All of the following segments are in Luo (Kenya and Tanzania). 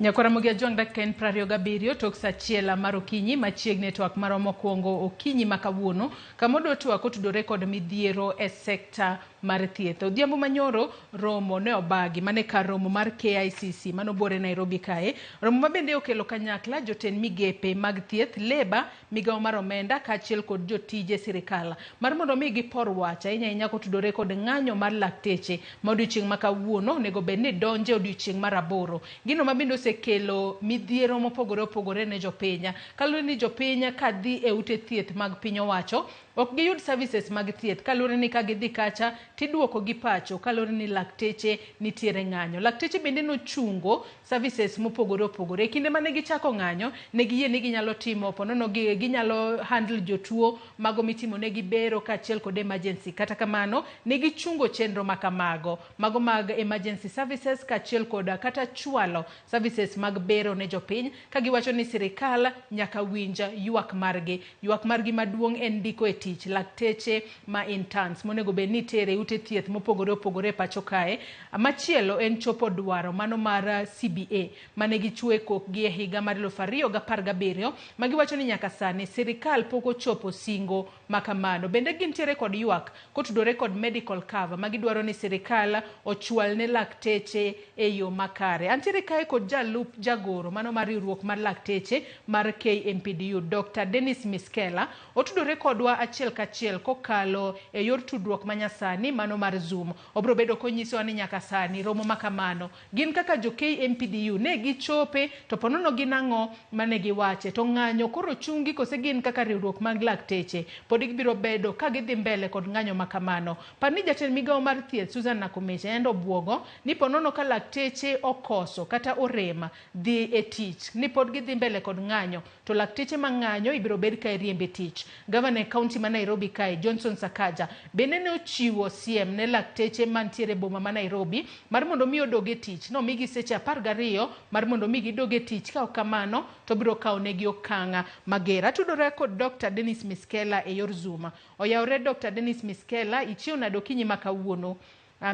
Ramogi ajwang' dakika en 27 tok saa achiel mar okinyi machiegni twak maro mokwongo okinyi makawuono kamodo twak otudore kod midhiero e sekta mar thieth. Odhiambo manyoro romo ne obagi mane kar romo mar KICC manobore Nairobi kae. Romo mabende okelo kanyakla jotend migepe mag thieth, leba, migao mar omenda kaachiel kod jotije sirikal mar mondo mi gipor wach ahinya kotudore kod ng'anyo mar lakteche ma odiochieng' makawuono onego bed ni donje odiochieng' mar 8. Gino mabende osekelo midhiero mopogore opogore ne jopiny. Kaluwore ni jopiny kadhi e ute thieth mag piny owacho ok giyud services mag thieth kaluwore ni ka gidhi kacha tiduoko gi pacho kaluwore ni lakteche nitiere ng'anyo. Lakteche bende nochungo services mopogore opogore. E kinde mane gichako ng'anyo ne giyie ni ginyalo timo ponono ginyalo handle jotuo mago mitimo ne gibero kaachiel kod emergency. Kata kamano ne gichungo chenro makamago mago mag emergency services kaachiel kod kata chwalo services mag bero ne jopiny ka giwacho ni sirikal nyaka winja ywak margi maduong' en ndiko e tich lakteche ma interns monego bed ni tere ute thieth mopogore opogore pacho kae. Machielo en chopo dwaro mano mar CBA mane gichwe kokgi e higa mar 2017 ma giwacho ni nyaka sani sirikal pok ochopo singo makamano. Bende gintiere kod ywak kotudore kod medical cover ma gidwaro ni sirikal ochwal ne lakteche e yo makare. Antiere kae kod jalup jagoro mano mar riwruok mar lakteche mar KMPDU Dr. Denis Miskellah otudore kodwa achiel kachiel kokalo e yor tudruok manyasani mano mar Zoom. Obro bedo konyiso ni nyaka sani romo makamano gin kaka jo KMPDU ne gichope to ponono ginang'o mane giwache to ng'anyo koro chungi kose gin kaka riwruok mag lakteche pod gibiro bedo ka gidhi mbele kod ng'anyo makamano. Pani jatend migao mar thieth Susan Nakumicha endo buogo ni ponono ka lakteche okoso kata orema dhi e tich ni pod gidhi mbele kod ng'anyo to lakteche mang'anyo ibiro bed ka riembe tich. Gavana kaunti ma Nairobi kae Johnson Sakaja bende ne ochiwo siem ne lakteche mantiere boma ma Nairobi mar mondo mi odoge tich. No migi seche 12 mar mondo mi gidoge tich ka kamano to biro kawo negi okanga magera. Tudore kod Dr. Denis Miskellah e yor Zoom. Oyawre Dr. Denis Miskellah ichiwo nado kinyi makawuono.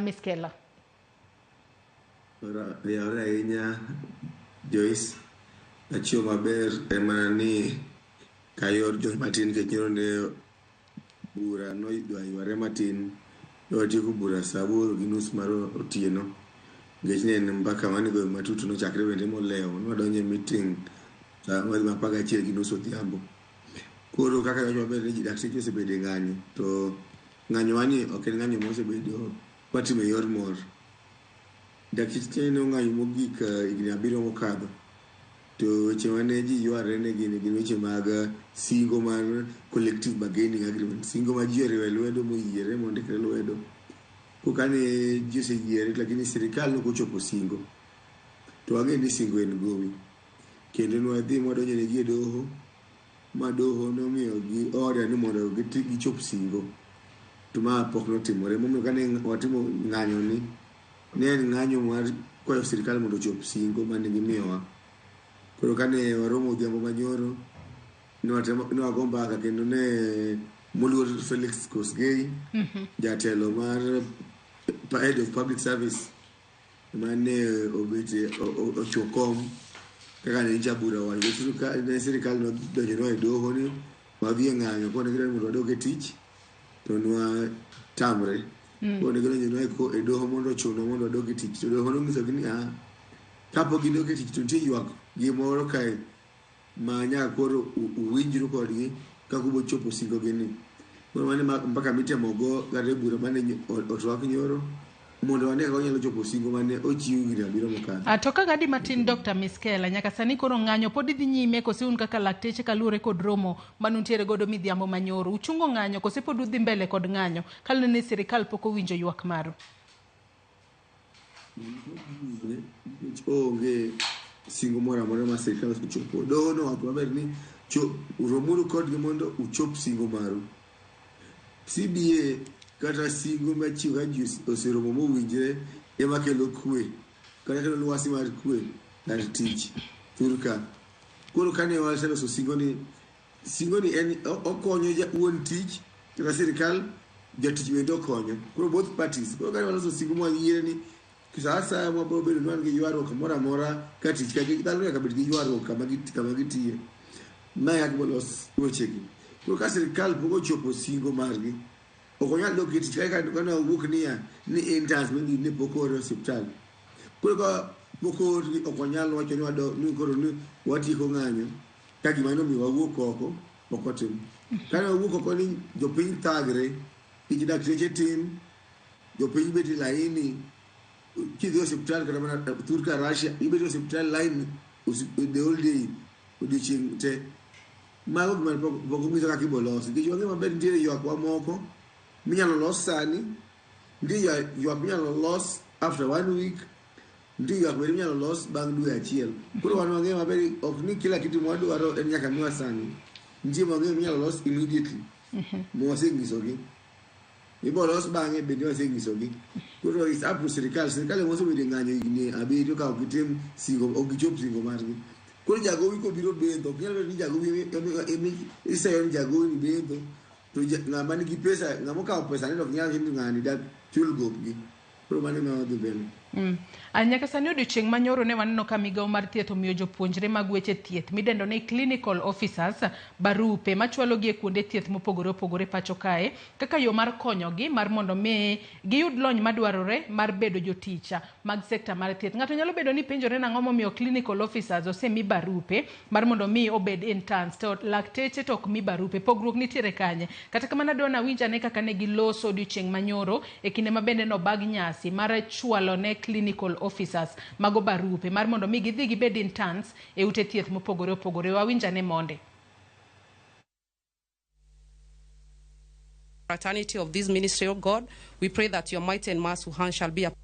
Miskellah. Oyawre ahinya Joyce achiwo maber ema ni kayor jo matin ke nyoro ne bura no yware matin otieko bura saa 8:30 mar otieno ngech ne mbaka mane go matutu no chakre wende molewo nwadonje meeting saa 11:30 odhiambo. Koro kaka yo maber ni dakteche osebede ng'anyo to ng'anyo wani ok en ng'anyo mosebedo watimo yor mor. Dakteche no ng'anyo mogik higni 7 mokadho to weche mane ji yware ne gin weche mag singo mar collective bargaining agreement, singo ma ji oriwe lwedo moyiere mondikre lwedo kokane ji oseyiere lakini sirikal nok ochopo singo to wang'e ni singo en gowi kendo nwadhi mwadonjo negi e doho ma doho nomiyo gi order ni mondo gichop singo to ma pok notimore. Momiyo kane watimo ng'anyo ni ne en ng'anyo mar kwayo sirikal mondo ochop singo mane gimiyowa. Koro kane waromo odhiambo manyoro ne wago mbaka kendo ne moluor Felix Kosgei jatelo mar head of public service mane obete ochokom kaka ne jabura wa ne sirikal no donjo e doho ni wadhi ng'anyo kone gire mondo wadoge tich to nwa tamre kone gire e doho mondo chuno mondo wadoge tich to doho no ngiso ni kapo gidoge tich to nitie ywak gimoro kae ma nyaka koro uwinjru kodgi kako bochopo singo gini. Koro mane mpaka mitemo go gare bura mane otwak nyoro mondo wane kako nyalo chopo singo mane ochiw gini 7 mokadho. To ka gadi matin Dr. Miskellah nyaka sani koro ng'anyo pod dhi nyime kose un kaka lakteche kaluwore kod romo manuntiere godo midhiambo manyoro uchungo ng'anyo kose pod udhi mbele kod ng'anyo kalune ni sirikal pok owinjo ywak maru. Onge singo mora mora ma sirikal ochopo. Doho no wacho maber ni romuru kodgi mondo uchop singo maru. CBA kata singo ma chiwo ka ji oseromo mowinjre ema kelo kwe kata kelo lwasi mar kwe dar tich turka. Koro kane waseloso singo ni en okonyo wuon tich kata sirikal jatich bende okonyo. Koro both parties koro kane waloso singo ma yiere ni Sasa mwapo bedo nwangi ywaruok moro amora ka tich ka dhano nyaka bed gi ywaruok kama gitiye. Mae yak bolos wechegi. Koro ka sirikal pok ochopo singo margi, ok onyal dok e tich ka owuok niya ni interns ne pok oor e osiptal. Koro ka pok oorgi ok onyal wacho ni koro ni watieko ng'anyo ka gima nomiyo wawuok oko ok otim. Kane wawuok oko ni jopiny thagre, tich dakteche tin, jopiny bet e laini, kidhi hospital kata mana Turka Russia ibet hospital line the whole day odiochieng' te. Mago gima pok ong'iso kaka ibolos. Nikech wang'e maber nitiere ywakwa moko minyalo los sani, nitie ywak minyalo los after 1 week, nitie ywak bende minyalo los bang' dwe achiel. Koro wan wang'e maber ok ni kila kitu mwadwaro en nyaka miwa sani. Nitie wang'e minyalo los immediately. Mwaseng'isogi. Ibolos bang'e bende waseng'isogi. Koro is up to sirikal mosebedo ng'anyo higni 7 ka ok gitim singo, ok gichop singo margi. Koro jagowi kobiro bendo, ok nyalo bedo ni jagowi iseyo ni jagowi ni bendo, to ng'ama nigi pesa, ng'ama okawo pesa ne ok nyal ni ng'ani dak chul gopgi. Koro mano ema wadhi mbele. Nyaka sani odiochieng' manyoro ne waneno ka migawo mar thieth omiyo jopuonjre mag weche thieth midendo ni clinical officers barupe machwalogi e kuonde thieth mopogore opogore pacho kae kaka yo mar konyogi mar mondo mi giyud lony madwarore mar bedo jotich mag sekta mar thieth. Ng'ato nyalo bedo ni penjore nang'o momiyo clinical officers osemi barupe mar mondo mi obed interns to lakteche to ok mi barupe. Pogruok nitiere kanye? Kata kamano dona winja ne kaka ne giloso odiochieng' manyoro e kinde mabende no bag nyasi mar chwalo ne clinical officers mago barupe mar mondo mi gidhi gibed interns e ute thieth mopogore opogore. Wawinja ne monde. Fraternity of this ministry, of God, we pray that your mighty and merciful hand shall be upon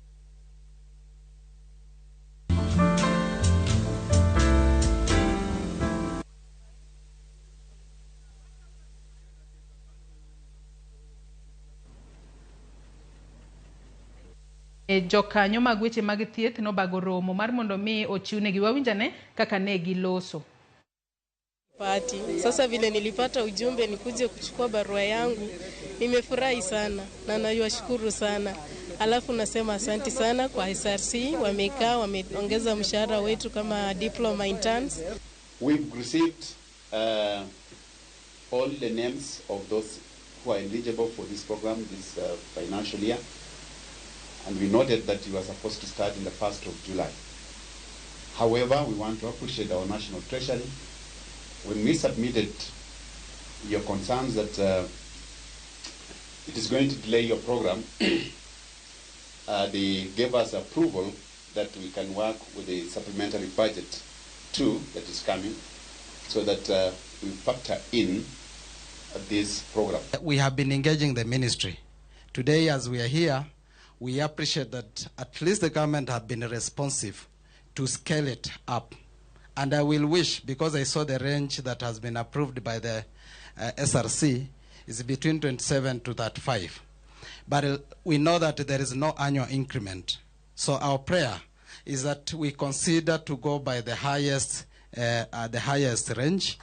jokanyo mag weche mag thieth nobago romo mar mondo mi ochiwnegi. Wawinjane kaka ne giloso. Sasa vile nilipata ujumbe nikuje kuchukua barua yangu, nimefurahi sana na nawashukuru sana. Alafu nasema asante sana kwa SRC, wamekaa wameongeza mshahara wetu kama diploma interns. We've received all the names of those who are eligible for this program this financial year. And we noted that you were supposed to start in the 1st of July. However, we want to appreciate our National Treasury. When we submitted your concerns that it is going to delay your program, they gave us approval that we can work with the supplementary budget 2 that is coming, so that we factor in this program. We have been engaging the ministry. Today, as we are here, we appreciate that at least the government have been responsive to scale it up. And I will wish, because I saw the range that has been approved by the SRC is between 27 to 35. But we know that there is no annual increment. So our prayer is that we consider to go by the highest range.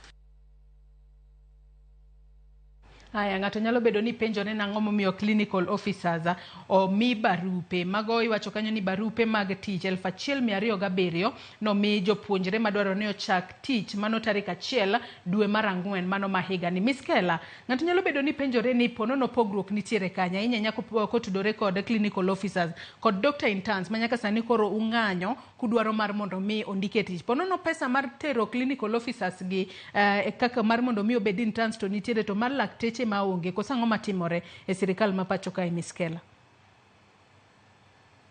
Haya, ng'ato nyalo bedo ni penjone nang'o momiyo clinical officers omi barupe. Mago iwacho kanyo ni barupe mag tich 1207 nomi jopuonjre madwaro ni ochak tich mano tarik 1 dwe mar 4 mano mahiga ni. Miskellah, ng'ato nyalo bedo ni penjore ni ponono pogruok nitiere kanya inyanya kotudore kod clinical officers kod doctor interns manyaka sani koro ung'anyo kudwaro mar mondo mi ondike tich. Ponono pesa mar tero clinical officers gi kaka mar mondo mi obed interns to nitiere to mar lakteche maonge kosa ng'o matimore e sirikal ma pacho kae Miskellah.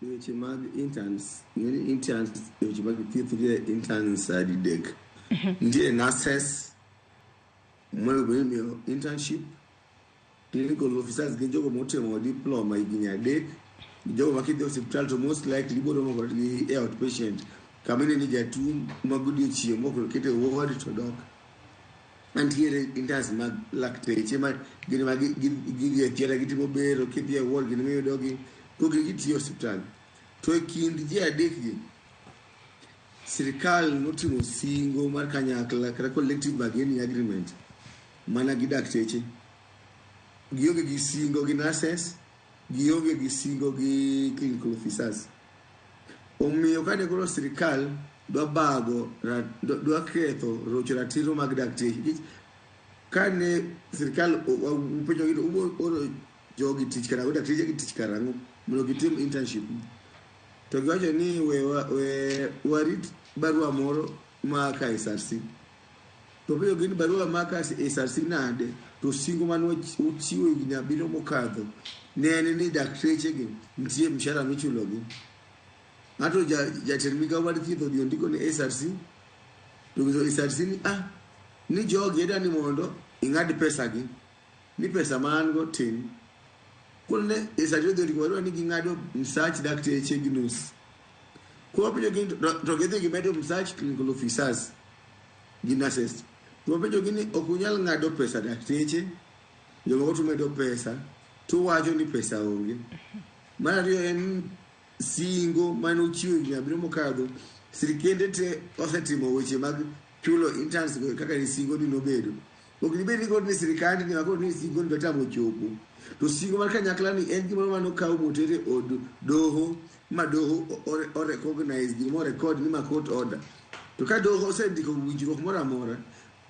Weche mag interns weche mag thieth gi interns adidek. Ndiye nurses mwenye internship, clinical officers gi jogo motimo diploma higni 3, jogo makidhi hospital to most likely bodo mo gi outpatient kamene ni jatuo magudi chieng' moko kete ward to dok. And here interns mag lakteche ma gini mag gigi tiara gitimo bero kidhi ward gini meyo dogi to giti hospital. To e kind ji adek gi sirikal notimo singo mar kanyakla kata collective bargaining agreement mana gi dakteche. Gionge gi singo gi nurses, gionge gi singo gi clinical officers. omiyo kane koro sirikal dwa bago dwa ketho rocho ratiro mag dakteche kane sirikal upenjo gi oro jogi tich kara dakteche gi tich karang'o mondo gitim internship to giwacho ni we warit barua moro ma ka SRC to penjo gin barua ma ka SRC nade to singo man uchiwo higni 7 mokadho ne en ni dakteche gi nitie mshahara michulogi ng'ato jatend migawo mar thieth odhi ondiko ni SRC to SRC ni jogi eda ni mondo ing'ad pesa gi ni pesa man go tin kone SRC odhi ondiko ni ging'ado msach dakteche gi nus ko penjo gi to gidhi gimedo msach clinical officers gi nurses to penjo gi ni ok unyal ng'ado pesa dakteche jomoko to medo pesa to wacho ni pesa onge mar ariyo en singo mano chiwo higni 7 mokadho sirikende te osetimo weche mag chulo interns kaka ni singo ni nobedo ok dibedi ni sirikande ni wako ni singo ni tamo chopo to singo mar kanyakla ni en gimoro mano kawo motere od doho ma doho o recognize gimo record ni ma court order to ka doho osendiko winjruok moro amora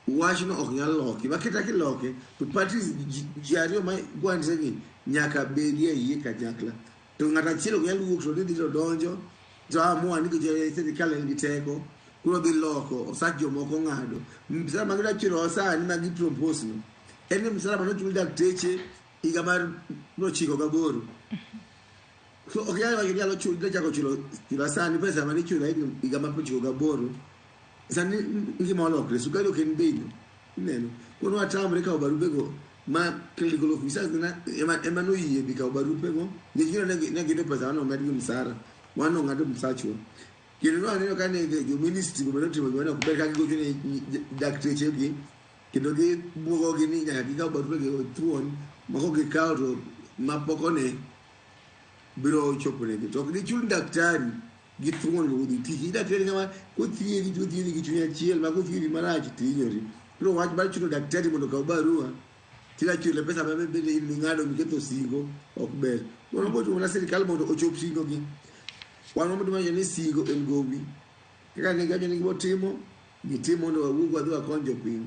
wachno ok nyal loki makita kiloke to parties jiario ma gwandre ni nyaka bedie yie kanyakla to ng'ata achiel nyalo wuok to dhi to donjo to amua ni je sirikal en gi teko kuro dhi loko osach jomoko ng'ado msara magida chiro osani magi propose no en msara mano chul dakteche higa mar 98 so ok nyalo chul chako chulo sani pesa mani chulo higa mar 98 sani ngima olokre sukari ok en bei neno kono atamre ka barubego ma clinical officers na ema no yie bika barupe go ngiro ne gido pesa no med msara wano ngado msacho kile no aneno kane jo ministry go medo timo gwana kubereka gigo ni dakteche gi kendo gi bugo gi ni nyaka giga barupe go tuon mako gi kawo to mapoko ne biro chopone gi to gi chul daktari gi tuon go di tiji daktari ngama ko thiye gi chunya chiel ma ko thiye marach tinyori pro wach bar chulo daktari mondo ka barua tila chule pesa bebe bele ni ngado miketo singo ok ber wono bojo na sirikal mondo ochop singo gi wano mondo manje ni singo en gowi kaka ne gajo ni botimo gitimo ndo wugo adwa konjo piny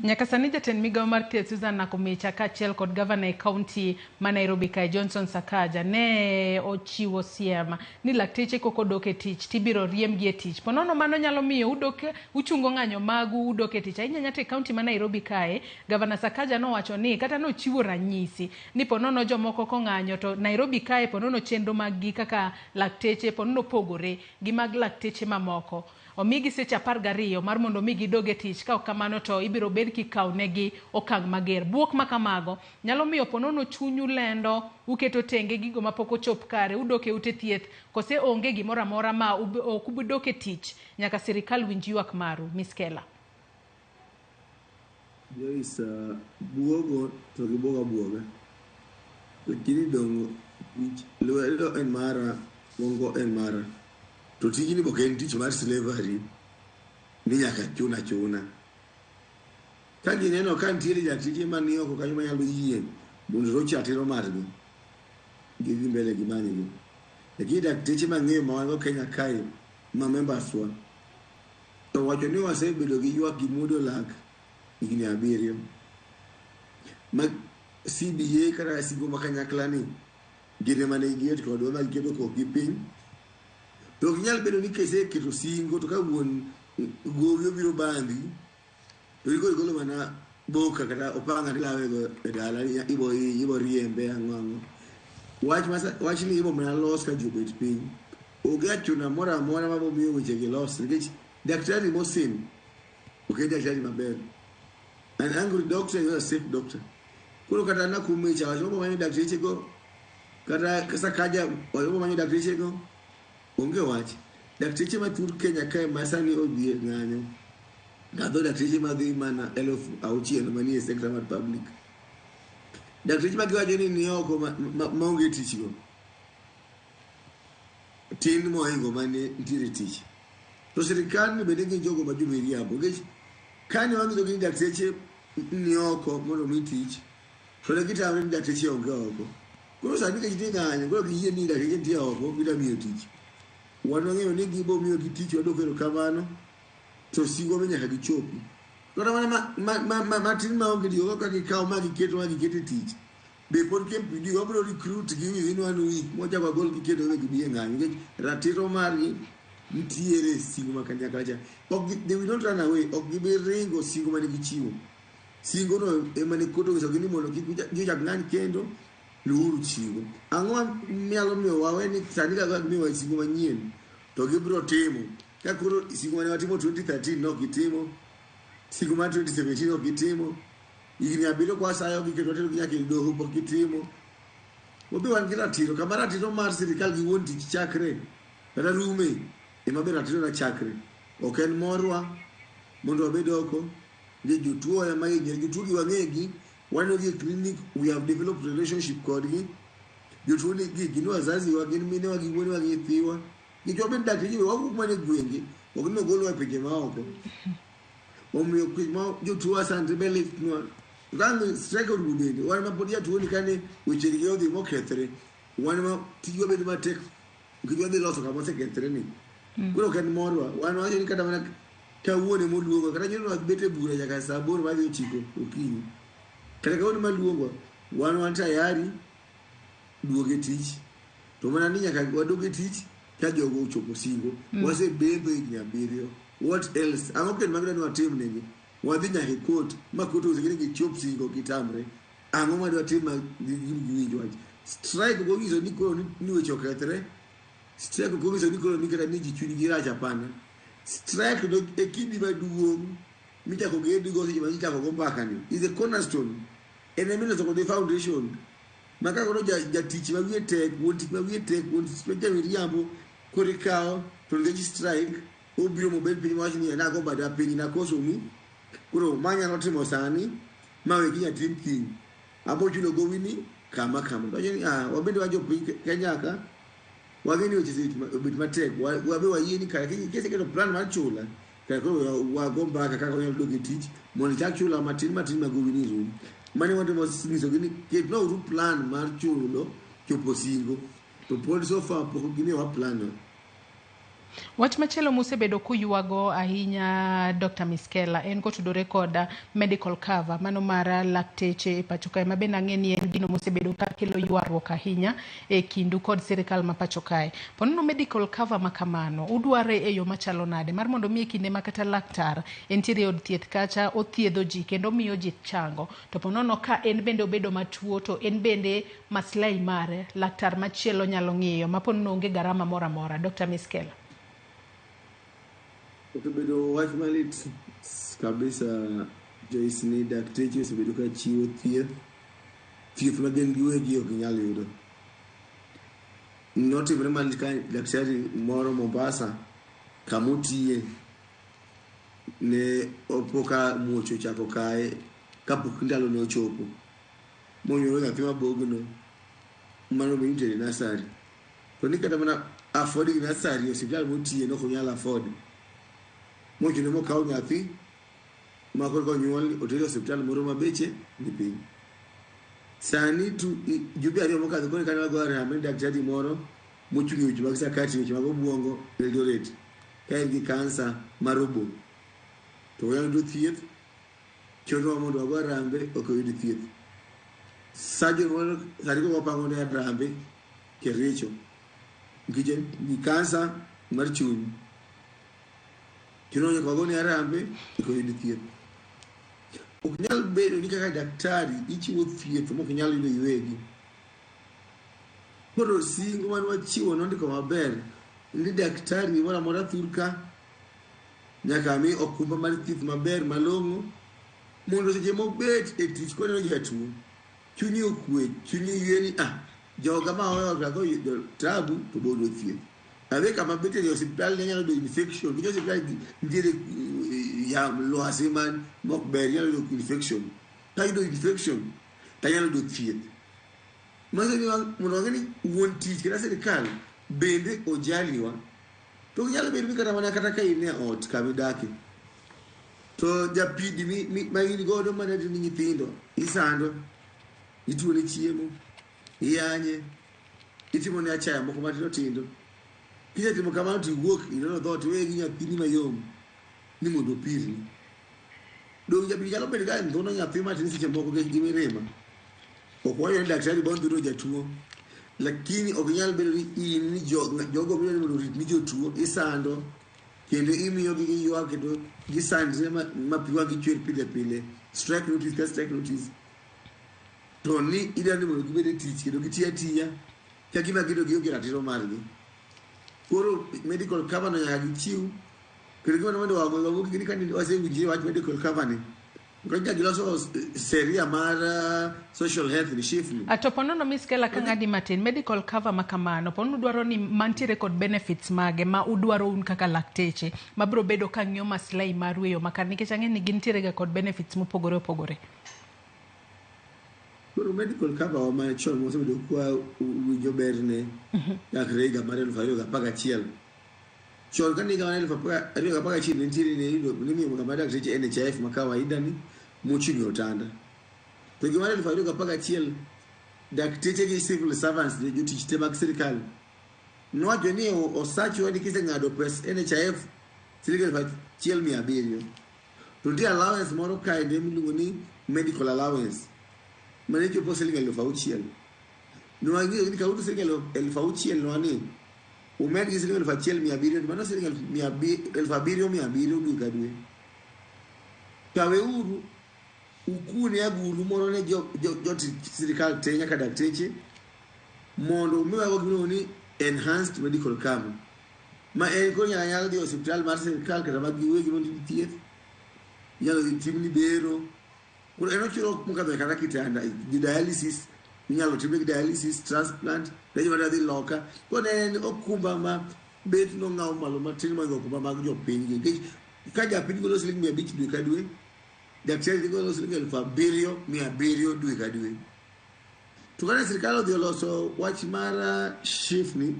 nyaka sani jatend migawo mar thieth Susan Nakumicha kaachiel kod gavana e kaunti ma Nairobi kae Johnson Sakaja ne ochiwo siema ni lakteche koko dok e tich tibiro riemgi e tich ponono mano nyalo miyo uchungo ng'anyo magu udok e tich ahinya nyate kaunti ma Nairobi kae gavana Sakaja no wacho ni kata no chiwo ranyisi ni ponono jomoko ko ng'anyo to Nairobi kae ponono chenro maggi kaka lakteche ponono pogore gi mag lakteche mamoko omigi seche 12 mar mondo migi doge tich ka kamano to ibiro bed kikaw negi okang' mager buok makamago nyalo miyo ponono chunyu lendo uketo tenge gigo mapok ochop kare udoke ute thieth kose onge gimoro amora ma ukubudoke tich nyaka sirikal winj ywak maru Miskellah Denis buogo to buoga lakini dongo lwelo en mara mongo en mara to tijini boke en tich mar slavery ni nyaka chuna ka gineno ka ntiere jatije mani oko kanyo manyalo yie mondo rocha tero margi gidhi mbele gi manyi lakini dakteche mang'eyo ma wango Kenya kae ma members wa to wacho ni wasebedo gi ywak gi mudo lak higni 7 ma CBA kara sigo makanyakla ni gine mane giet kodwa ma giketo ko gipiny to nyal bedo ni kese keto singo to ka wuon gowi biro bandi to igolo mana boka kata opanga dilawe go dala ibo riembe ang'ango wach ni ibo mana los ka jubet piny ogachuna mora mabo miyo weche gi los nikech daktari mosim okay daktari maber an angry doctor is a safe doctor kuro kata na kumicha wacho manyo daktari go kata kasa kaja wacho manyo daktari go onge wach dakteche ma tur Kenya kae masani odhi ng'anyo gadho dakteche ma dhi mana 6,000 manie sekta mar public dakteche ma giwacho ni oko ma onge tich go tin moingo mane ntiere tich to sirikal ni bende gi jogo ma jomiriambo nikech kane wang'iyo gi dakteche ni oko mondo mi tich to ne gitamre ni dakteche onge oko koro sani ka jiti ng'anyo koro giyie ni dakteche ntie oko gida miyo tich wanang'eyo ni gibo miyo gi tich wadok erokamano to singo be nyaka gichopi. Kata mana matin maonge digo ka gikawo ma giketo tich. Be pod KMPD wabiro recruit gi within 1 week moja kwa gol giketo gi biye ng'anyo nikech ratiro margi nitiere singo makanyakacha. They will not run away. Ok gibi ringo singo mane gichiwo. Singo no emane koto giso gini mondo gichak ng'any kendo luuru chiwo. Ang'o mialo miyo waweni sani kaka miyo singo manyien to gibiro timo. Ka koro singo mane watimo 2013 no gitimo. Singo mane 2017 no gitimo. Igni abiro kwa sayo giketo tero nyaka doho pok gitimo. Obi wan gi ratiro kama ratiro mar sirikal gi wuon tich chakre kata rume ema be ratiro na chakre. Ok en morwa mondo wabed oko gi jotuo ema jotuo gi wang'egi wanogi clinic we have developed relationship kodgi jotuo ni gin wazazi wa gin mine wa gi wuone wa gi nyithiwa gi jobe dak gi wagu mane gwenge ok no golo e pinje maoko omiyo kuma jotuo asante be lift no rangi strike or budende wan ma podi atuo ni kane weche gi odhi mokethre wan ma tiyo bedo matek gijo dhi loso kama sekethre ni kuro kan morwa wan wacho ni kata mana kawuone moluongo kata nyono bete bura nyaka saa 8 madhi ochiko okinyi kata kawuone maluongo wan tayari duoge tich to mana ni nyaka wadoge tich ka jogo ochopo singo wasebedho higni 7 what else ang'o ken magdani watim negi wadhi nyaka court ma court osekene gichop singo gitamre ang'o madwa tim ma giwinjo wach strike go gizo ni koro ni weche okethre strike go gizo ni koro ni kata ni ji chuny gi rach apana strike do e kidi maduong' michako gedigo seche ma ichako go mbaka ni is a cornerstone en emino soko the foundation maka koro jatich ma wiye tek wuon tich ma wiye tek wuon tich ma jamiriambo koro ikawo to nikech strike obiro mobed piny mawach ni nago bada piny nakosomu koro manyalo timo sani mawe kinya tim kiny abochuno gowini kama wabende wajo piny Kenyaka wageni weche obet matek wabe wayie ni kare kese keto plan mar chula kare koro wago mbaka kaka onyalo doge tich mondo chak chula matin magowini rum mane watimo nyiso gini ket no uru plan mar chulo chopo singo to pod so far pok gine wa plan no. Wach machielo mosebedo kuywago ahinya Dr. Miskellah en kotudore kod medical cover mano mar lakteche pacho kae mabe nang'eni en gino mosebedo ka kelo ywaruok ahinya e kindu kod sirikal ma pacho kae. Ponono medical cover makamano udware e yo machalo nade mar mondo mi kinde makata laktar entiere od thieth kacha othiedho ji kendo miyo ji chango to ponono ka en bende obedo matuo to en bende maslahi mare laktar machielo nyalo ng'iyo maponono onge garama mora mora. Dr. Miskellah. Osebedo wach malit kabisa Joyce ni dakteche osebedo ka chiwo thieth ma gin giwegi ok nyal yudo. Notimre man ka daktari moro Mombasa kamotiye ne opoka muocho chako kae kapok ndalo ne ochopo monyoro nyathi mabogno mano be nitere nasari to ni kata mana afford nasari osiptal motiye no nyalo afford mocho ne mokawo nyathi ma koro nyuol otero hospital moro mabeche ni piny sani tu jumbe ariyo mokadho koro kane wago ramne daktari moro mochung' e weche mag sakati weche mag obwongo Eldoret ka en gi kansa mar obo to oyudo thieth chono mondo wago rambe ok oyud thieth surgeon moro sani ko wapango ne rambe Kericho nikech ni kansa mar chuny kino nyaka wagone arambe iko yudi thieth. Ok nyal bedo ni kaka daktari ichiwo thieth mok nyal yudo iwegi. Koro singo man wachiwo nondiko maber ni daktari mora mora thurka nyaka mi okumba mar thieth maber malong'o mondo seche mobet e tich konyo jatuo chunyi okwe chunyi yieni joga ma oyoga go yudo tabu to bodo thieth. Ave kama bete ni hospital nyalo do infection because hospital ndire ya loase man mok ber nyalo do infection do infection nyalo do thieth maso ni mondo ngani wuon tich kata sirikal bende ojaliwa to nyalo bedo kata mana kata kai ne ot kamidake to japidi ma in godo mana ni nyithindo isando ituone chiemo iyanye itimo ne achaya moko matindo tindo kisetimo kamano to iwuok inono dhoot iwegi nyathini mayom ni mondo opirni. Dong jabiri nyalo bedo ka ndhono nyathi matin seche moko gi mirima. Ok wayo ni daktari bon dhuro jatuo, lakini ok nyal bedo ni in ni jogo miyo mondo rit ni jotuo isando kendo imiyo gi ywak kendo gisandre ma piwa gi chwer pile strike notice to ni idani mondo gibede tich kendo gitiya tiya ka gima gido gi ratiro margi. Koro medical cover no nyaka gichiw kendo gima mondo wago gini kan wasewinjie wach medical cover ni ngoja giloso seria mar social health ni shift ni atoponono Miskellah ka ngadi matin medical cover makamano ponu dwaro ni mantiere kod benefits mage ma udwaro un kaka lakteche mabro bedo ka ng'yo maslai mar weyo makani nikech ang'e ni gintiere ga kod benefits mopogore. Koro medical cover ma chon mo sebedo kwa winjo berne yakrega mar 2011 chon kan niga 2011 nitiere ni miyo kama dakteche NHIF makawaida ni muchini otanda to gima 2011 dakteche gi civil servants ne jotich te mag sirikal nowacho ni osachi wadi kise ng'ado pes NHIF siling 1,700 to ndi allowance moro kainde miluongo ni medical allowance mane chopo siling 6,000 nwang'eyo ni kaudu siling 6,000 nwani umed gi siling 1,700 mano siling 700 dwe ka dwe. Kawe uru ukune agulu moro ne jotich sirikal te nyaka dakteche mondo umiwago gino ni enhanced medical cover ma en ko nyalo dhi hospital mar sirikal kata mag giwegi mondo Thieth nyalo tim ni bero kuro eno chiro mukadho kata kitanda dialysis nyalo time dialysis transplant lejo mara dhi loka ko ne okumba ma bet no ng'aw malo matin mag okumba mag jopiny nikech ka japiny golo siling 500 dwe ka dwe daktari golo siling 700 dwe ka dwe. To kana sirikal odhi oloso wach mar shift ni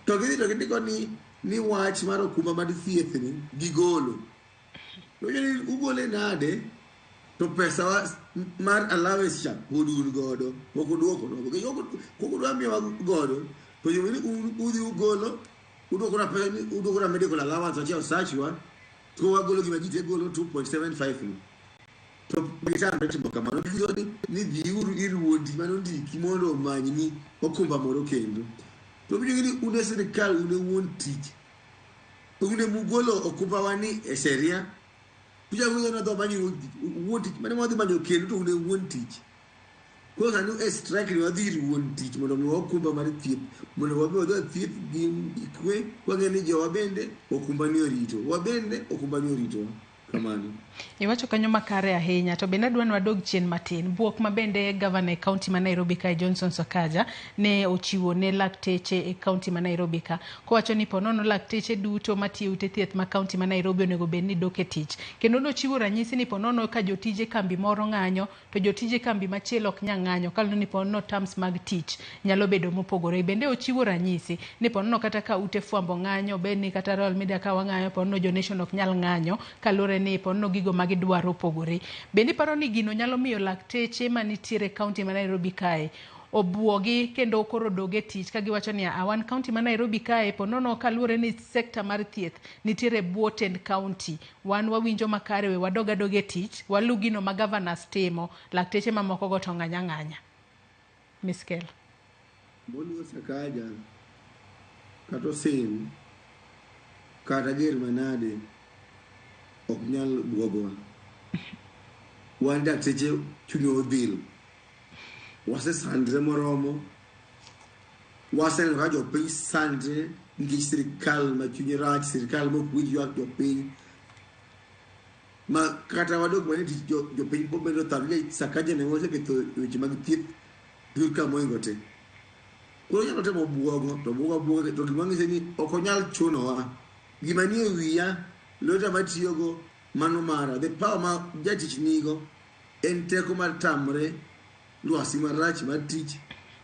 to gidiko ni wach mar okumba mar thieth ni gigolo to ni ugole nade to pesa mar allowance cha udun godo mokuduoko no kokudwa miyo godo to yoni udhi ugolo udoko na pesa udoko na medical allowance acha osachwa to wagolo gima jite golo 2.75 to bitambe timo kamano ni dhiuru iruodi mano ndiki mondo manyni okumba moro kendo to bijo ni une sirikal une won tich une mugolo okumba wani e sheria bija ng'eyo na do manyo won tich mane modhi manyo kendo to une won tich ko sanu e strike ni wadhi won tich mondo mi okumba mar thieth mondo wabedo thieth gi kwe wang'eni jowa bende okumba ni orito wabende okumba ni orito kamano. Iwacho kanyo makare ahinya to bende adwa wadog chien matin buok mabende governor county ma Nairobi ka Johnson Sakaja ne ochiwo ne lakteche e county ma Nairobi ka kowacho ni ponono lakteche duto matiyo ute thieth ma county ma Nairobi onego bed ni dok e tich kendo nochiwo ranyisi ni ponono ka jotije kambi moro ng'anyo to jotije kambi machielo ok nyang ng'anyo kalno ni ponono terms mag tich nyalo bedo mopogore. Bende ochiwo ranyisi ni ponono kata ka ute fwambo ng'anyo bed ni kata Royal Media ka wang'anyo ponono jo nation ok nyal ng'anyo kalore ni ponono gigo magi dwaro pogore. Bende paro ni gino nyalo miyo lakteche manitiere county ma Nairobi kae obuogi kendo koro doge tich ka giwacho ni awan county ma Nairobi kae ponono kalure ni sekta mar thieth nitiere Bwotend county wan wawinjo makare we wadoga doge tich walu gino ma governors timo lakteche mamoko go to ng'anya. Miskellah Bolu Sakaja kato sin kata ger manade ok nyal buogowa wan dakteche chunyo odhil wase sandre moromo wase ka jopiny sandre nikech sirikal ma chunye rach sirikal mokwinj ywak jopiny ma kata wadok mane tich jopiny pobedo tharo Sakaja ne oseketho weche mag thieth dur ka moingo te koro nyalo temo buogo to buogo to gima ng'ise ni ok onyal chunowa gima nie wiya lota matiyogo mano mara the power ma jatich nigo en teko mar tamre lwasi marach mar tich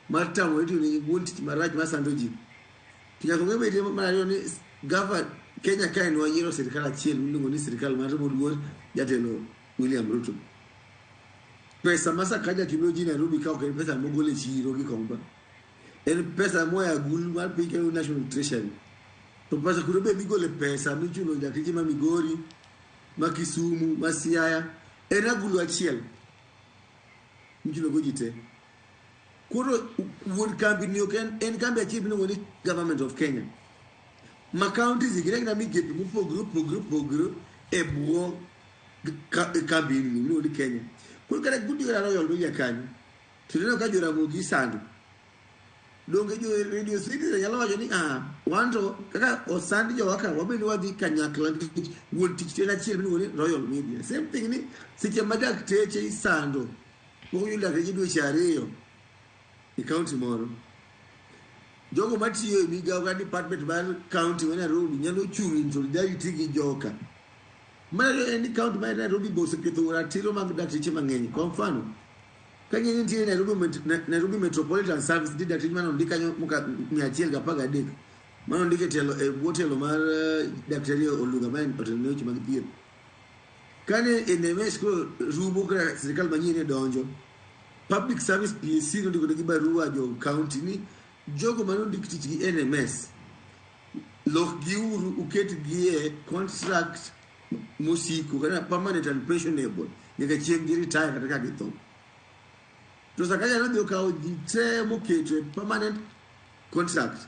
mar tamre to ni wuon tich marach mar sando ji nyaka ng'e bede mar ni governor Kenya kae no yiero sirikal achiel miluongo ni sirikal mar moluor jatelo William Ruto. Pesa ma Sakaja chulo ji Nairobi ka ok en pesa mogol e chiro gi komba en pesa moya gul mar piny kendo national treasury to pesa kuro be migole pesa michulo dakteche ma Migori ma Kisumu ma Siaya en agulu achiel michulo go jite koro wuod kambi ni en kambi achiel miluongo ni government of Kenya ma counties igirega migepe mopogore e bwo kambi ni miluongo ni Kenya koro kata gudi Royal doja kanyo to neno ka Ramogi sando donge jo radio citizen nyalo wacho ni wanto kaka osandi jo waka wabende wadhi kanyakla wuon tich tena achiel miluongo ni Royal Media same thing ni seche ma dakteche isando moko yudo dakteche dweche ariyo e county moro jogo matiyo e migawo ka department mar county ma Nairobi nyalo chung' in solidarity gi joka mana en county ma Nairobi bo oseketho ratiro mag dakteche mang'eny kwa mfano kanye nitie Nairobi Metropolitan Service di dakteche mano ndika muka 113 mano ndike telo e botelo mar daktari Oluga man otelno weche mag thieth kane NMS ko rubo ka sirikal manyien donjo public service PSC no ndiko gi barua jo county ni jogo mano ndik tich gi NMS lok gi uru uket gi e contract musiko kana permanent and pensionable nyaka chieng' gi retire kata ka githo to sakaya no dio kawo jite moketo e permanent contract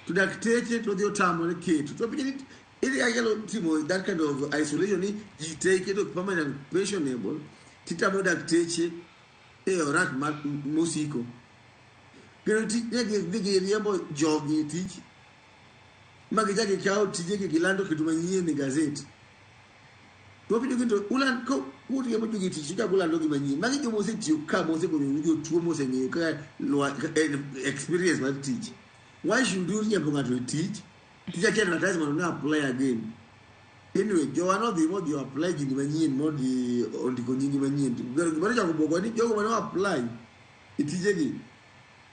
to dakteche to dio tamo ne keto to pini ili ayalo timo that kind of isolation ni jite keto permanent pensionable titamo dakteche e orak musiko kero ti ne riembo jogi tich magi jage kawo tije gi gilando kitu manyien ni gazeti to pini kito ulan ko kuti yemo jogi tich ka gulando gi manyien magi jo mose tiyo ka mose go jo tuo mose ng'eyo ka experience mar tich why should you riembo ng'ato tich tija kendo advertisement no apply again anyway jo ano dhi mo dio apply gi manyien mo di ondiko nyingi manyien gimoro jago bogo ni jogo mano apply itije gi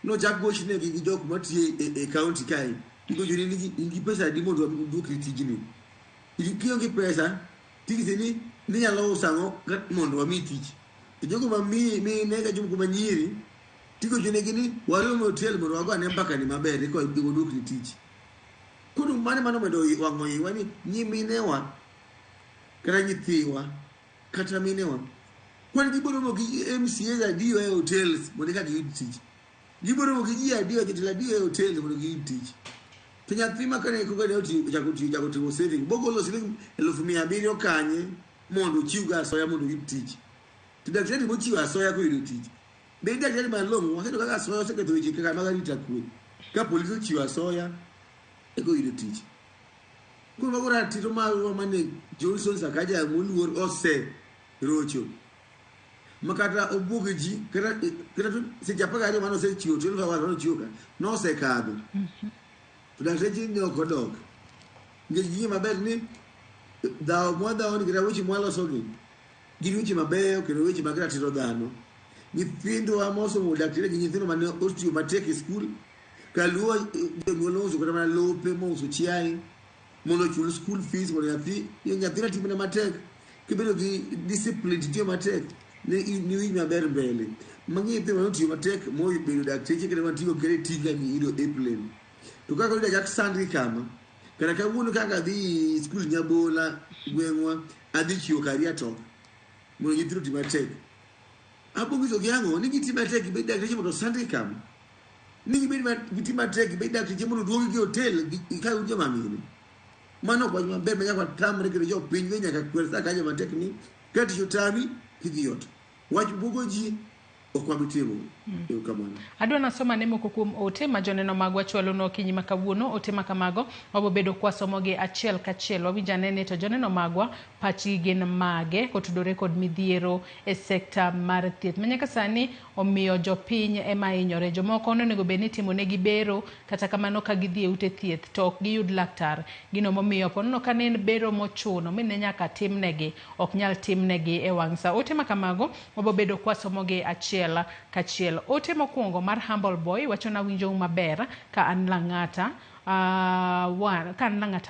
no jago shine gi jogo matiye e county kai iko juri ni ingi pesa di mondo du tijini ikiyo gi pesa tigizeni ni nyalo usango mondo wami tich jogo ma mi nega jumu kumanyiri tigo june gini wari mo hotel mondo wago ane mpaka ni maber ko igo du tich kudu mane mano medo wango yiwani nyiminewa kata nyithiwa kata minewa kwani giboro mo gi MCA za dio e hotels mondo ka gi tich giboro mo gi ji dio jitila dio e hotel mondo gi tich Tenya prima kane ko gane oti jago saving bogolo saving 1700 kanye mondo chiuga soya mondo tich tidaktari mo chiuga soya ko yudo tich be daktari malongo wasedo kaka soya oseketo weche kaka magari takwe ka polisi chiuga soya e ko yudo tich ko magora tito malo mane Johnson Sakaja moluor ose rocho makata obugeji kata se japaga ari mano se chiuo 12 hours no chiuga no se kado tudateji ni okodok ngeji maber ni da mwada oni gira wichi mwalo sogi giri wichi maber kero wichi magra tiro dano nyithindo amoso mo daktari gi nyithindo mane otiyo matek e school kaluo nyoloso kata mana lope mo so chiai mono chul school fees mo yathi nyathina timina matek kibedo gi discipline tiyo matek ni wi maber mbele mangi pe mo tiyo matek mo bedo daktari kata matiyo kere tiga ni ido airplane to kaka ndio jak sandri kama kana ka wuno kaka di school nyabola gwengwa adi chiwo karia to mo nyithindo timatek apo gizo gyango ni gitimatek be daktari mo sandri kama ni be gitimatek be daktari mo duogi gi hotel ka unje mamini mano kwa maber menya kwa tamre kire jo piny wenya ka kwelsa ka jama tekni kati yotami kidiyot wach bugoji okwabitimo kamano adwa nasoma nemo kuom ote ma joneno magwa chwalo no kinyi makawuono ote makamago wabo bedo kwa somoge achiel kachiel wawinja nene to joneno magwa pachi gin mage kotudore kod midhiero e sekta mar thieth manyaka sani omiyo jopiny ema inyore jomoko onego beni timo negi bero kata kamano ka gidhi e ute thieth to ok giyud laktar gino momiyo ponono kanen bero mochuno mine nyaka timnegi ok nyal timnegi e wangsa ote makamago wabo bedo kwa somoge achiel kachiel ote mokwongo mar Humble Boy wachona winjo maber ka an lang'ata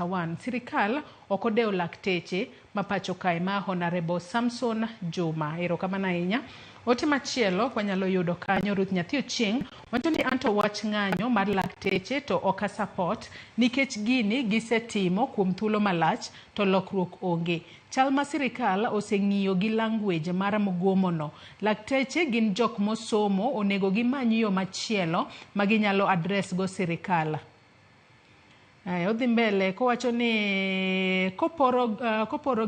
wan sirikal okodeo lakteche mapacho kae ma Honorable Samson Juma erokamano ahinya Ote machielo wanyalo yudo kanyo Ruth Nyathi Ochieng wacho ni anto wach ng'anyo mar lakteche to oka support nikech gini gisetimo kuom thuolo malach to lokruok onge. Chal ma sirikal oseng'iyo gi language mar mgomono. Lakteche gin jok mosomo onego gimany yo machielo ma ginyalo address go sirikal. Odhi mbele kowacho ni kopogore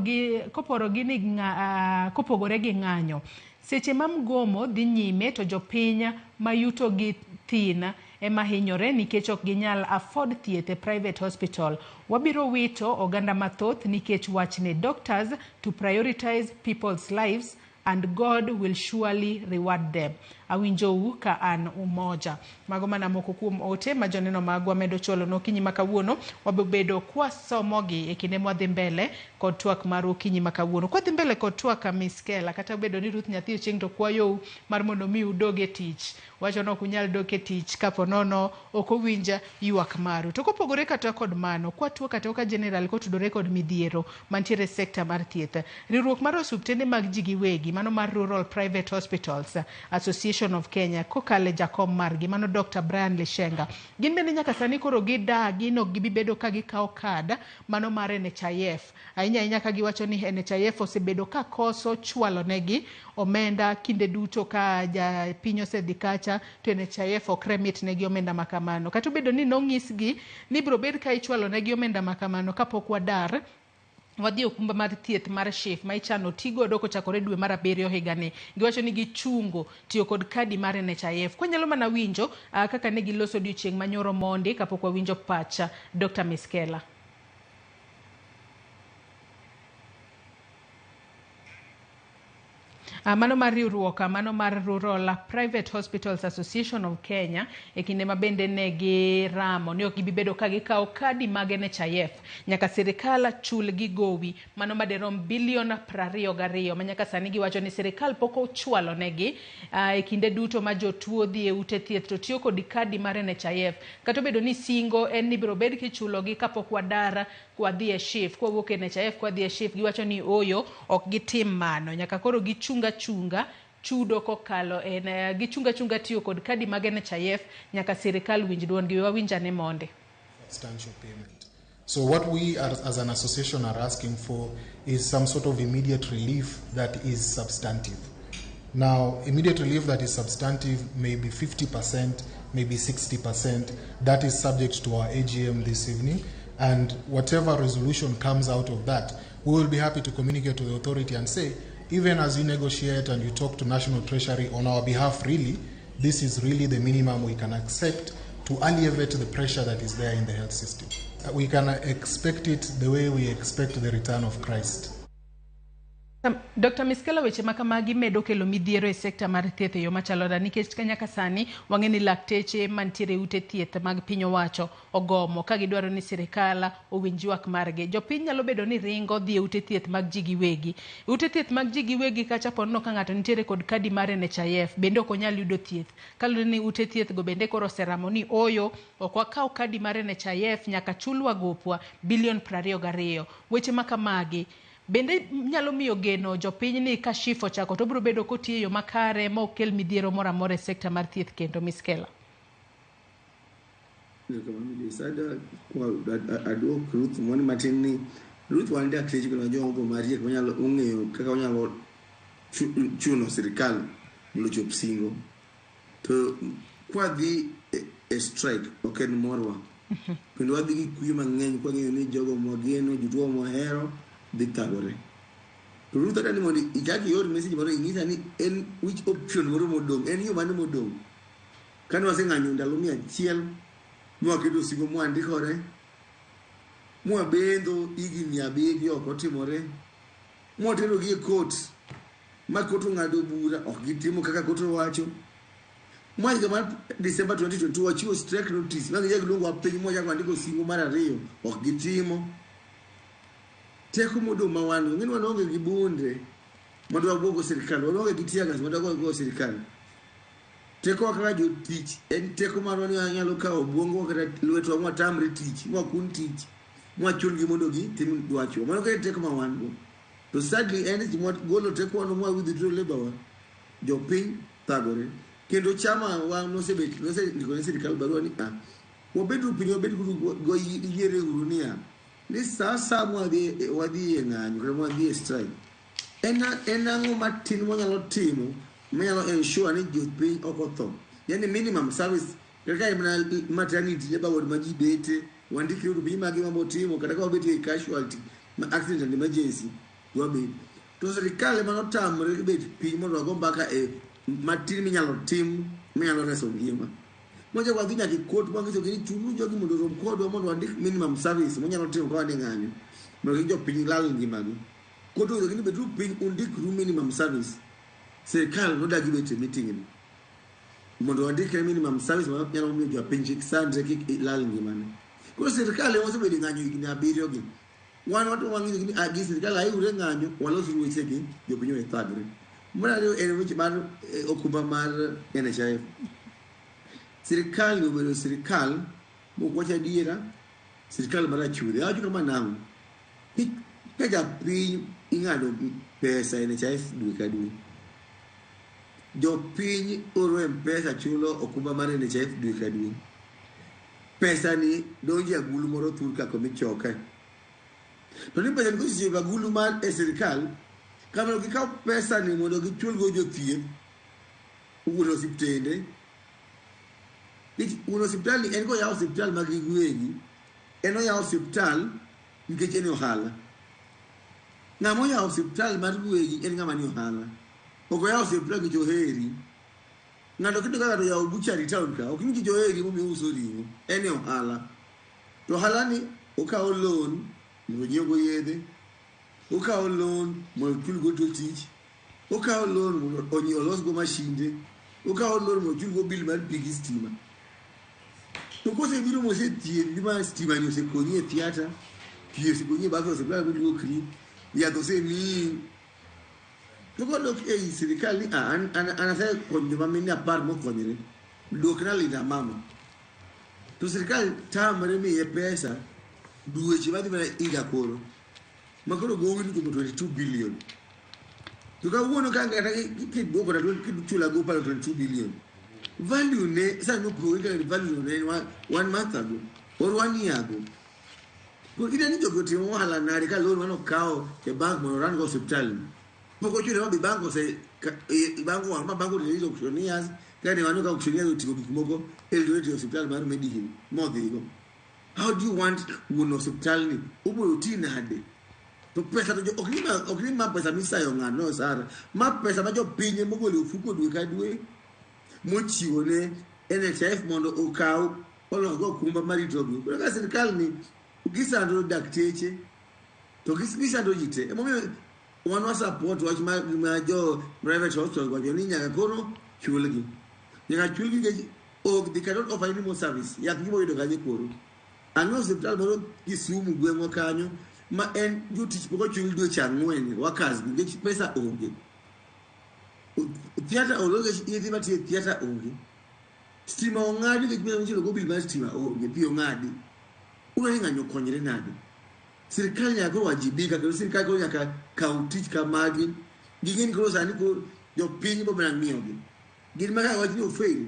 gi ng'anyo. Seche ma mgomo dhi nyime to jopiny mayuto gi thin ema hinyore nikech ok ginyal afford thieth e private hospital. Wabiro wito oganda mathoth nikech wachne doctors to prioritize people's lives and God will surely reward them. Awinjou ka an umoja. Mago mana moko kuom ote ma joneno magwa medo cholo no kinyi makawuono wabedo kwa somogi e kinde mwadhi mbele kod twak mar okinyi makawuono. Kwa dhi mbele kod twak ka Miskellah kata bedo ni Ruth Nyathi Ochieng to kwayo mar mondo mi udoge tich. Wacho no kunyal doke tich kapo nono ok owinja ywak maru. To kopogore kata kod mano kwa twak kata ka general kotudore kod midhiero mantiere sekta mar thieth. Riwruok mar osuptende mag ji giwegi mano mar Rural Private Hospitals Association of Kenya kokale jakom margi mano Dr. Brian Lishenga gin bende nyaka sani koro gidagi no gibibedo ka gikao kad mano mar NHIF ahinya ka giwacho ni NHIF osebedo ka koso chwalo negi omenda kinde duto ka ja piny osedhikacha to NHIF okremit negi omenda makamano kata bedo ni nongisgi ni biro bed ka ichwalo negi omenda makamano kapok wadar wadhi okumba mar thieth mar SHIF ma ichano tigo doko chakore dwe mar 7 higani giwacho ni gichungo tiyo kod kadi mar NHIF kwanyalo mana winjo kaka ne giloso odiochieng' manyoro mondi kapok wawinjo pacha Dr. Miskellah. Mano mar riwruok mano mar Rural Private Hospitals Association of Kenya e kinde mabende ne giramo ni ok gibibedo ka gikao kadi mag NHIF nyaka sirikal chul gi gowi mano maderom bilion 22 ma nyaka sani giwacho ni sirikal pok ochwalo negi e kinde duto ma jotuo dhi e ute thieth to tiyo kod kadi mar NHIF kata bedo ni singo en ni biro bed kichulo gi kapok wadara kwa dhi e SHIF kwa wuok NHIF kwa dhi e SHIF giwacho ni oyo ok gitim mano nyaka koro gichunga chudo kokalo en gichunga tiyo kod kadi mag NHIF nyaka sirikal winj duond gi wawinjane monde. Substantial payment. So what we as an association are asking for is some sort of immediate relief that is substantive. Now, immediate relief that is substantive may be 50%, maybe 60%. That is subject to our AGM this evening. And whatever resolution comes out of that, we will be happy to communicate to the authority and say, even as you negotiate and you talk to National Treasury on our behalf, really, this is really the minimum we can accept to alleviate the pressure that is there in the health system. We can expect it the way we expect the return of Christ. Dr. Miskellah weche makamagi medo kelo midhiero e sekta mar thieth e yo machalo da nikech nyaka sani wang'eni lakteche mantiere ute thieth mag piny owacho ogomo ka gidwaro ni sirikal owinj ywak margi. Jopiny nyalo bedo ni ringo dhi e ute thieth mag ji giwegi. Ute thieth mag ji giwegi kacha pono ka ng'ato nitiere kod kadi mar NHIF bende ok onyal yudo thieth. Kalore ni ute thieth go bende koro seramo ni oyo ok wakaw kadi mar NHIF nyaka chulwa gopwa bilion 22. Weche makamagi bende nyalo miyo geno jopiny ni ka SHIF ochako to biro bedo kotiyo yo makare ma okel midhiero moro amora e sekta mar thieth kendo Miskellah. Adwok Ruth mon matin ni Ruth wan dak tich kono jongo marie ko nyalo ong'eyo kaka onyalo chuno sirikal mondo chop singo to kwa dhi e strike ok en morwa kendo wadhi gi kuyo mang'eny kwa ng'eyo ni jogo mogeno jotuo mohero dictagore. Ruth atani mondi ichaki yor message moro ing'isa ni en which option moro modong en yo mane modong kane waseng'anyo ndalo 100 mwaketo singo mwandikore mwabendo higni 7 ok otimore mwatero gi e court ma court ng'ado bura ok gitimo kaka court wacho mwaka mar December 2022 wachiwo strike notice ma ng'e luongo apeny moja kwandiko singo mar 2 ok gitimo teko modong ma wan ng'en wan onge gi bunde mondo wabuogo sirikal wan onge gi tiagas mondo wabuogo sirikal teko kaka jotich en teko marwa ni anyalo kawo buongo kata lwetwa mwatamre tich mwakun tich mwachul gi mondo gi tim dwacho mano ka teko ma wan go to sadly en golo teko wano mwa withdraw labor jopiny thagore kendo chama wa nosebet ndikone sirikal barua ni wabedu piny wabedu go yiere uru niya ni sasa wadhi e ng'anyo kata wadhi e strike en ang'o matin mwanyalo timo manyalo ensure ni jopiny ok otho yani minimum service kaka mana maternity leba ward maji bete wandiki uru piny magi mambo timo kata ka wabeti e casualty accident and emergency wabet to sirikal ema notamre bet piny mondo wago mbaka e matin minyalo tim minyalo reso ngima moja kwa dhina kikot mwangizo kini chunu jogi mondo rom kodwa mondo wandik minimum service monyalo timo kwa ng'anyo mondo kinjo piny lal ngimagi koto kini betu piny undik ru minimum service serikal nodagi bete meeting ni mondo wandik minimum service manyalo miyo jopiny chik sandre kik lal ngimani koto serikal ema osebedo ng'anyo higni 7 gi wan watu wangizo kini agi serikal ayure ng'anyo walos ruweche gi jopiny we thagre mwana en weche mar okumba mar NHIF sirikal obedo sirikal mokwacha diera sirikal mar achudhe awacho kama nango ka japiny ing'ado pesa NHIF dwe ka dwe jopiny oro mpesa chulo okumba mar NHIF dwe ka dwe pesa ni donjo agulu moro thur kako michoke to ni pesa ni kosije agulu mar sirikal kama gikaw pesa ni mondo gichul go jothieth uno hospitende uno hospital en go ya hospital magigwegi eno ya hospital nikech en ohala ngamo ya hospital mar gwegi en ngama ni ohala ogo ya hospital gi joheri ngado kido kaka ya buchari town ka okini gi joheri mo miuso ringo en ohala to ohala ni okawo loan mo jego yedhe okawo loan mo chul go to tich okawo loan mo onyi olos go mashinde okawo loan mo chul go bill mar pigi stima to kose biro mo se Thieth gima stima ni se konyi e theater Thieth se konyi ba ko se bla go kri ya to se ni to go dok e sirikal ni ana sa konyo mamini apar mo konyre dok na linda mama to sirikal tamre mi e pesa duweche madhi mana iga koro makoro gowi ni kumo 22 billion to ka uono ka ngata ki doko na chula go palo 22 billion value ne sa no pro ka value ne 1 month ago or 1 year ago ko ida ni jogo timo hala na ka loan mano kao ke bank mo ran go hospital poko chule mabi banko se banko wa banko ni zo kushonias kani wanu ka kushonias utiko bikimoko eldoret hospital mar Midhiero modhigo how do you want one hospital ni ubo utina hade to pesa to okrima pesa misayo ngano sara ma pesa ma jo pinye mogole ofuko dwe ka dwe mochiwo ne NHIF mondo okaw olo go kumba marito dwe ko ka sirikal ni gisando dakteche to gisando jite emomiyo wan support wach ma jo private hospital kwa ni nyaka koro chulgi nyaka chulgi ke ok they cannot offer any more service ya kibo yudo kanye koro ang'o hospital moro Kisumu gweng'o kanyo ma en jotich poko chul dwe chang'wen workers gi pesa onge theater ologe yithi matie theater onge stima ong'adi gi gwen chilo go bil mar stima onge pi ong'adi uno ni ng'anyo konyre nade sirikal nyaka wajibika kendo sirikal ko nyaka kaw tich kamagi ging'eni koro sani ko jopiny bo mana ng'iyogi gin maka wachni ofail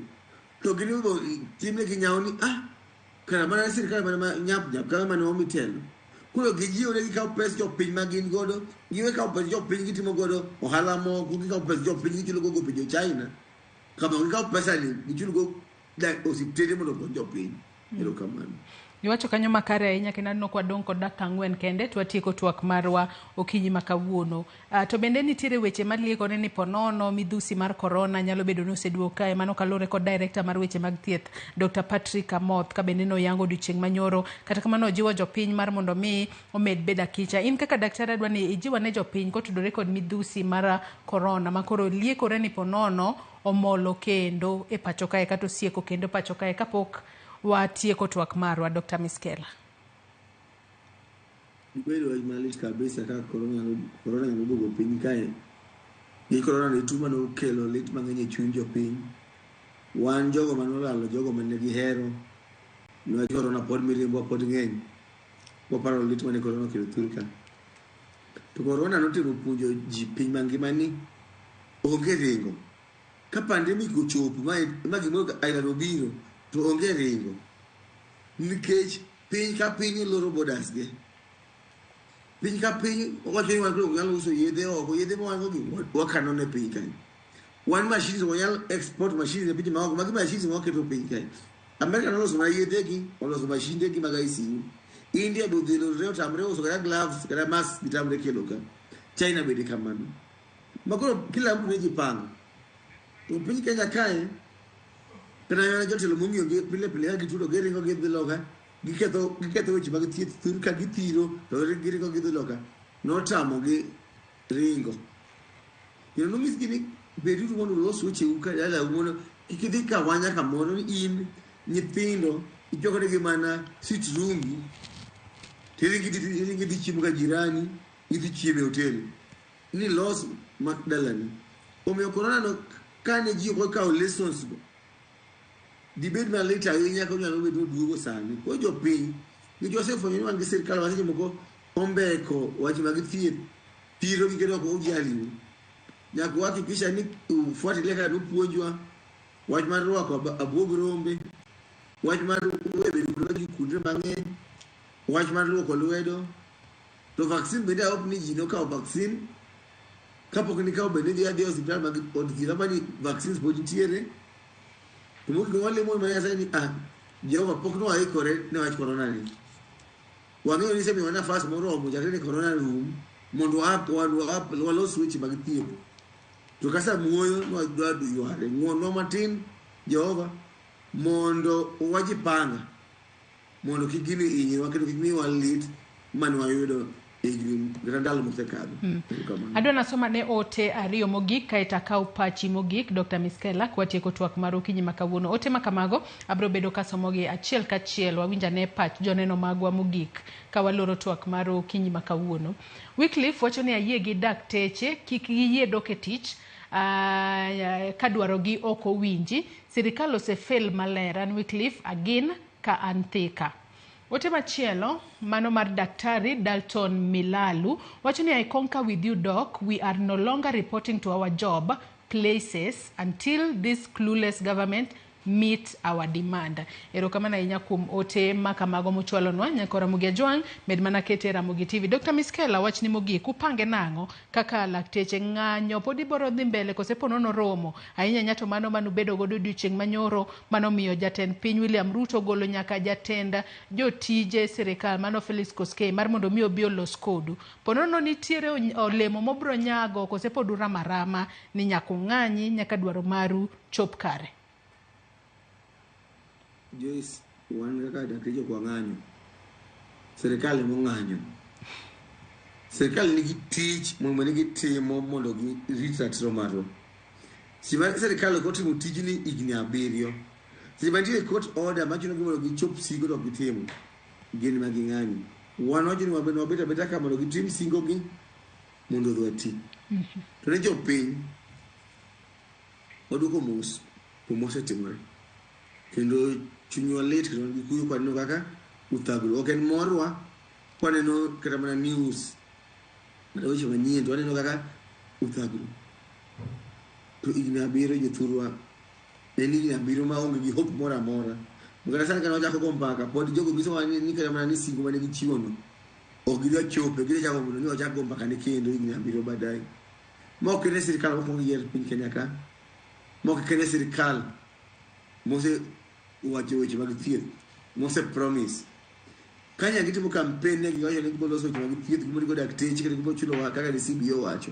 to gin bo timne gi nyawo ni kana mana sirikal mana nyap kama mana omitelo kuro gijiwo ne gikaw pesa jopiny magin godo giwe kaw pesa jopiny gitimo godo ohala moko gikaw pesa jopiny gichulo go pinje China kama gikaw pesa ni gichulo go osiptende mondo konyo jopiny ero kamano Iwacho kanyo makare ahinya kendo aneno kwa dong kod dakika 4 kende twatieko twak marwa okinyi makawuono. To bende nitiere weche malieko ni ponono midhusi mar corona nyalo bedo ni oseduogo kae mano kalore kod director mar weche mag thieth Dr. Patrick Amoth ka bende no yango odiochieng' manyoro kata kamano ojiwo jopiny mar mondo mi omed beda kicha. In kaka daktari adwa ni ijiwa ne jopiny kotudore kod midhusi mar corona makoro liekore ni ponono omolo kendo e pacho kae kata osieko kendo pacho kae kapok watieko twak marwa Dr. Miskellah. Ibedo malich kabisa ka corona noduogo piny kae. Ni corona ni tuo mano kelo lit mang'eny e chuny jopiny. Wan jogo manolalo jogo mane gihero no corona pod mirimbo pod ng'eny. Waparo lit mane corona kelo thurka. To corona notimo puonjo ji piny mangima ni onge ringo. ka pandemic ochopo ma gimoro aila nobiro to onge ringo nikech piny ka piny loro borders ge piny ka piny wacho ni wan koro nyalo uso yedhe oko yedhe ma wan gi wakano ne piny kae wan machines wanyal export machines e pinje maoko magi machines ma waketo piny kae America noloso mana yedhe gi oloso machine gi mag ICU India do dhilo reo tamre uso kata gloves kata mask gitamre kelo ka China bede kamano makoro kila mtu nejipanga to piny Kenya kae kana yana jotelo mong'iyo gi pile pile gitudo geringo gi dhiloka giketho weche mag thieth thur ka githiro to giringo gi dhiloka notamo gi ringo no misgi ni bedu mondo los weche uka dala mondo kikidhi ka wanya kamoro ni in nyithindo ichokore gi mana sit room tiringi di chiemo ka jirani idhi chiemo e hotel ni los makdalani omiyo corona no kane ji ko kawo lessons go dibed na later ahinya ko nyalo bedo duogo sani ko jopiny ni Joseph onyo wan gi sirkal waseche moko ombeko wache mag thieth piro gi kedo ko ujali nyaka wahakikisha ni ufuatilie kaka puonjwa wach mar rwako abuog rombe wach mar bedo gi kudre mang'eny wach mar lwoko lwedo to vaccine bende aop ni ji no kawo vaccine kapok ni kawo bende dhi adhi hospital mag od thieth mani vaccines pod nitiere to mogi wale mo maya sani Jehova pok no aikore ne wach corona ni wang'eyo ni semi wana fast moromo jakre ni corona room mondo walos weche mag thieth to kasa muoyo no dwadu yware ng'uonwa matin Jehova mondo wajipanga mondo kigini inyiwa kendo kigini walit mani wayudo igrim grandal moksekado adwa nasoma ne ote ariyo mogik kaita kaw pachi mogik Dr. Miskellah kwatieko twak mar okinyi makawuono ote makamago abro bedo kasomogi achiel kachiel wawinja ne pach joneno magwa mogik kawaloro twak mar okinyi makawuono Wycliffe wacho ni ayie gi dakteche kik giyie dok e tich kadwarogi ok owinji sirikal osefel maler an Wycliffe agin ka anthika Ote machielo mano mar Daktari Dalton Milalu wacho ni I concur with you doc we are no longer reporting to our job places until this clueless government meet our demand. Erokamana inya kum ote makamago muchwalonwa nyakora Ramogi Joang med mana kete Ramogi TV. Dr. Miskellah wach ni mogi kupange nango kaka lakteche ng'anyo podi boro dhi mbele kose ponono romo ahinya nyato mano manubedo godo odiochieng' manyoro mano miyo jatend piny William Ruto golo nyaka jatenda jotije sirikal mano Felix Koskei mar mondo miyo bio los kodu ponono nitiere olemo mobro nyago kose podura marama ni nyako ng'anyi nyaka dwaro maru chop kare. Joyce wan kaka dakteche kwa ng'anyo serikali mo ng'anyo serikali nigi tich mondo nigi timo mondo girit ratiro marwa sima serikali kotimo tijni igni 7 sima nitiere court order machuno gi mondo gichop singo to gitimo gin ma ging'anyo wan wacho ni wabet abeta ka mondo gitim singo gi mondo dwati to ne jopiny oduoko mos osetimore kendo chunywa lit kendo gikuyo kwa nino kaka uthagro ok en morwa kwa neno kata mana news na weche manyien to neno kaka uthagro to igni 7 jothurwa en igni 7 ma onge gi hope mora mora mugara sana kana wachako gombaka pod jogo giso wani ni kata mana ni singo mane gichiwo no ok gidwa chope gidwa chako mondo ni wachako gombaka ne kendo igni 7 badai mok ne sirikal mokwongo yier piny Kenya ka mok kene sirikal mose wacho weche mag thieth mose promise kanya gitimo campaign ne giwacho ni gibolo weche mag thieth gimoro go dakteche kendo gibo chulo kaka ni CBO wacho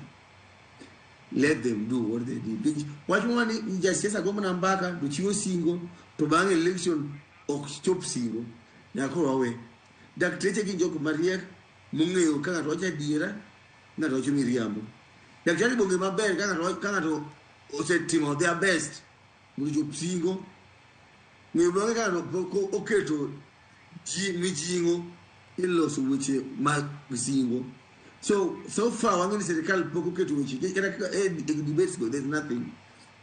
let them do what they did wacho mani jasiasa gombo na mbaka do chiwo singo to bang election ok chop singo nyako wawe dakteche gi jok mariek mung'eyo kaka to wacha diera na to chumi riambo daktari bonge maber kaka to osetimo their best mondo chop singo Ng'eyo kano oketo mijingo iloso weche mag singo so far wang'eni serikal pok oketo weche kata debates go there's nothing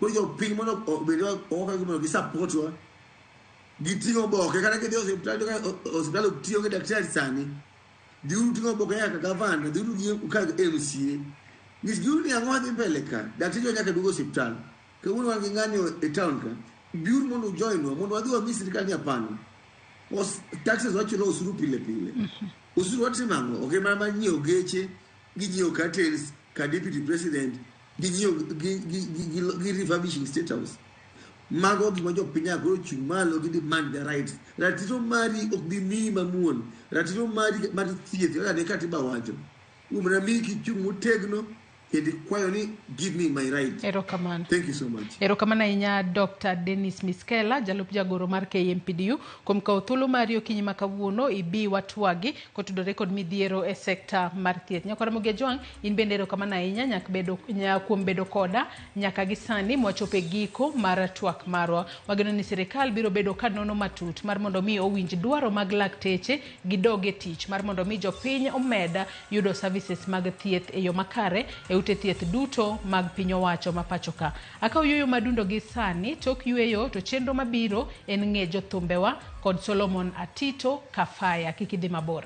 ko jo piny mondo bende oka gimondo gi supportwa giting'o boke kata kidhi hospital tiyo gi daktari sani diuru ting'o boke nyaka gavana diuru gi ka MCA ngis giuru ni ang'o dhi mbele ka daktari nyaka duogo hospital ke uno wangi ng'anyo e town ka biur mondo join wa mondo wadhi wa misri ka nyapano os taxes wachulo usuru pile usuru watimango okay mama nyiewo geche ginyiewo cartels ka deputy president ginyiewo gi refurbishing state house mago gima jok piny agoro chung' malo gi demand the rights ratiro mari ok bi miyi mamuon ratiro mari mar thieth kaka ne katiba wacho umna miyi kichung' motegno kendo kwayo ni give me my right. Erokamano. Thank you so much. Erokamano ahinya Dr. Denis Miskellah, jalup jagoro mar KMPDU, kuom kawo thuolo mari okinyi ma kawuono ibi watwagi kotudore kod midhiero e sekta mar thieth. Nyaka Ramogi Ajwang', in bende erokamano ahinya kuom bedo koda nyaka gi sani mwachopo e giko mar twak marwa. Wageno ni sirikal biro bedo ka nono matut mar mondo mi owinj dwaro mag lakteche gi doge tich mar mondo mi jopiny omeda yudo services mag thieth e yo makare ute thieth duto mag piny owacho ma pacho ka. Akaw yueyo madundo gi sani, tok yueyo to chenro mabiro en ng'e jothumbewa kod Solomon Atito Kafaya. Kik idhi mabor.